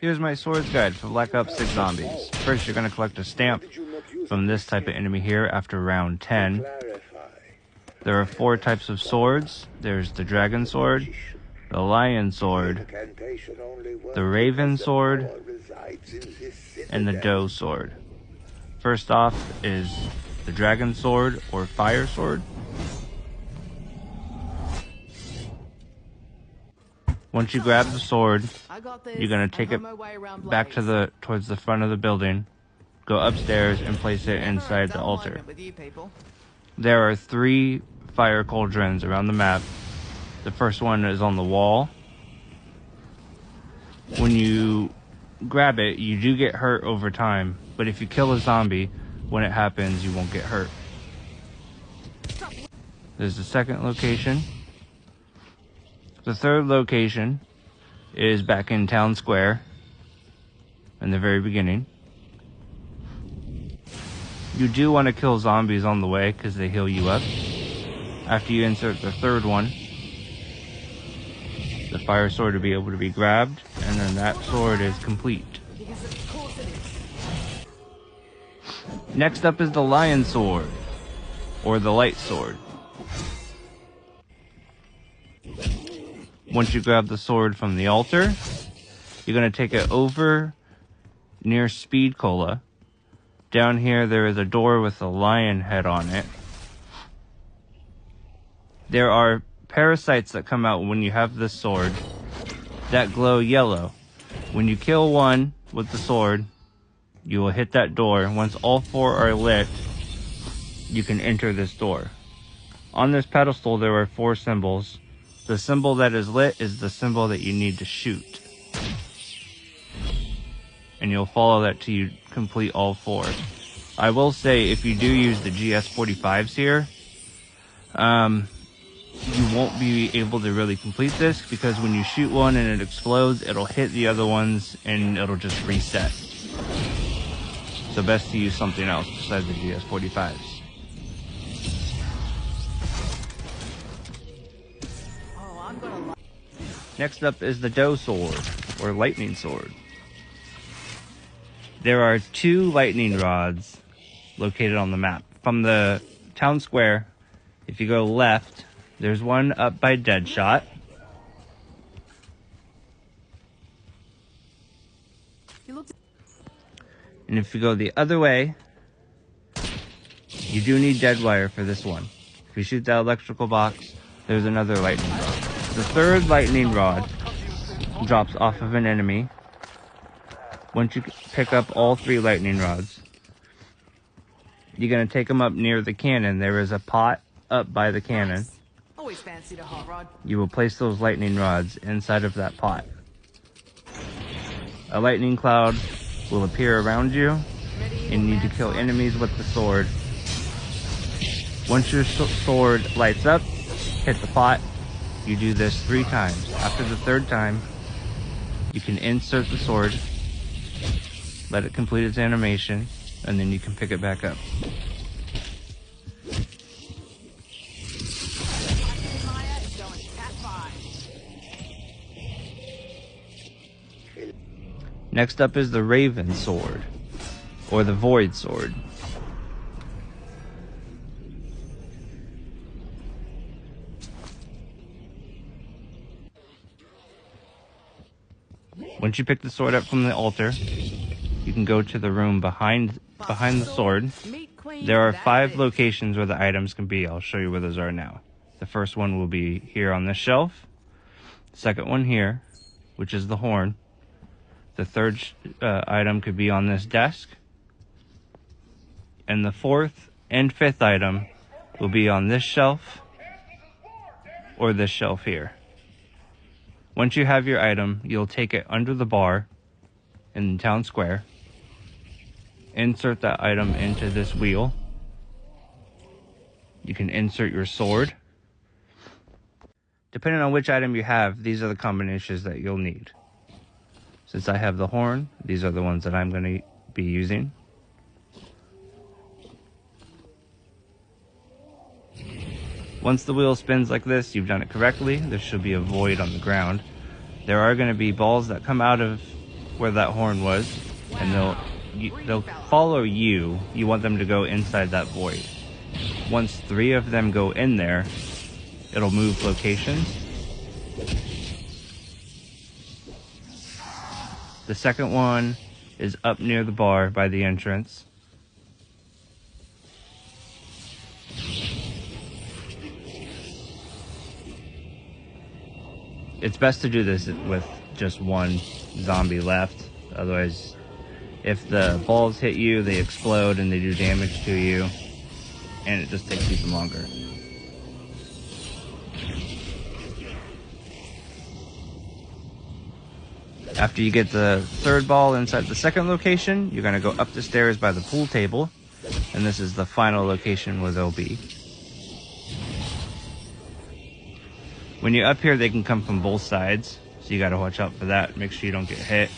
Here's my swords guide for Black Ops 6 Zombies. First, you're going to collect a stamp from this type of enemy here after round 10. There are 4 types of swords. There's the Dragon Sword, the Lion Sword, the Raven Sword, and the Doe Sword. First off is the Dragon Sword or Fire Sword. Once you grab the sword, you're going to take it back to towards the front of the building, go upstairs and place it inside the altar. There are 3 fire cauldrons around the map. The first one is on the wall. When you grab it, you do get hurt over time, but if you kill a zombie, when it happens, you won't get hurt. There's the second location. The third location is back in Town Square in the very beginning. You do want to kill zombies on the way because they heal you up. After you insert the third one, the fire sword will be able to be grabbed, and then that sword is complete. Next up is the Lion Sword, or the Light Sword. Once you grab the sword from the altar, you're going to take it over near Speed Cola. Down here there is a door with a lion head on it. There are parasites that come out when you have this sword that glow yellow. When you kill one with the sword, you will hit that door. Once all 4 are lit, you can enter this door. On this pedestal there are 4 symbols. The symbol that is lit is the symbol that you need to shoot. And you'll follow that till you complete all 4. I will say, if you do use the GS45s here, you won't be able to really complete this, because when you shoot one and it explodes, it'll hit the other ones and it'll just reset. So best to use something else besides the GS45s. Next up is the Doe Sword, or Lightning Sword. There are 2 lightning rods located on the map. From the town square, if you go left, there's one up by Deadshot. And if you go the other way, you do need Deadwire for this one. If you shoot that electrical box, there's another lightning rod. The third lightning rod drops off of an enemy. Once you pick up all 3 lightning rods, you're going to take them up near the cannon. There is a pot up by the cannon. Always fancied a hot rod. You will place those lightning rods inside of that pot. A lightning cloud will appear around you, and you need to kill enemies with the sword. Once your sword lights up, hit the pot. You do this 3 times. After the 3rd time, you can insert the sword, let it complete its animation, and then you can pick it back up. Next up is the Raven Sword, or the Void Sword. Once you pick the sword up from the altar, you can go to the room behind the sword. There are 5 locations where the items can be. I'll show you where those are now. The first one will be here on this shelf. The second one here, which is the horn. The third item could be on this desk. And the 4th and 5th item will be on this shelf or this shelf here. Once you have your item, you'll take it under the bar in the town square. Insert that item into this wheel. You can insert your sword. Depending on which item you have, these are the combinations that you'll need. Since I have the horn, these are the ones that I'm going to be using. Once the wheel spins like this, you've done it correctly. There should be a void on the ground. There are going to be balls that come out of where that horn was, and they'll follow you. You want them to go inside that void. Once 3 of them go in there, it'll move locations. The second one is up near the bar by the entrance. It's best to do this with just 1 zombie left. Otherwise, if the balls hit you, they explode and they do damage to you. And it just takes even longer. After you get the 3rd ball inside the 2nd location, you're going to go up the stairs by the pool table. And this is the final location where they'll be. When you're up here, they can come from both sides. So you got to watch out for that. Make sure you don't get hit.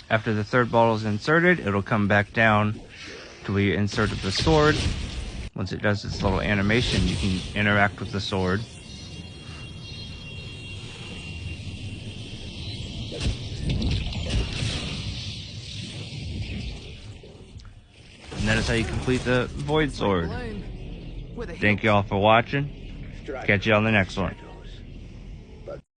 After the 3rd ball is inserted, it'll come back down to where you inserted the sword. Once it does its little animation, you can interact with the sword. And that is how you complete the Void Sword. Thank you all for watching. Catch you on the next one.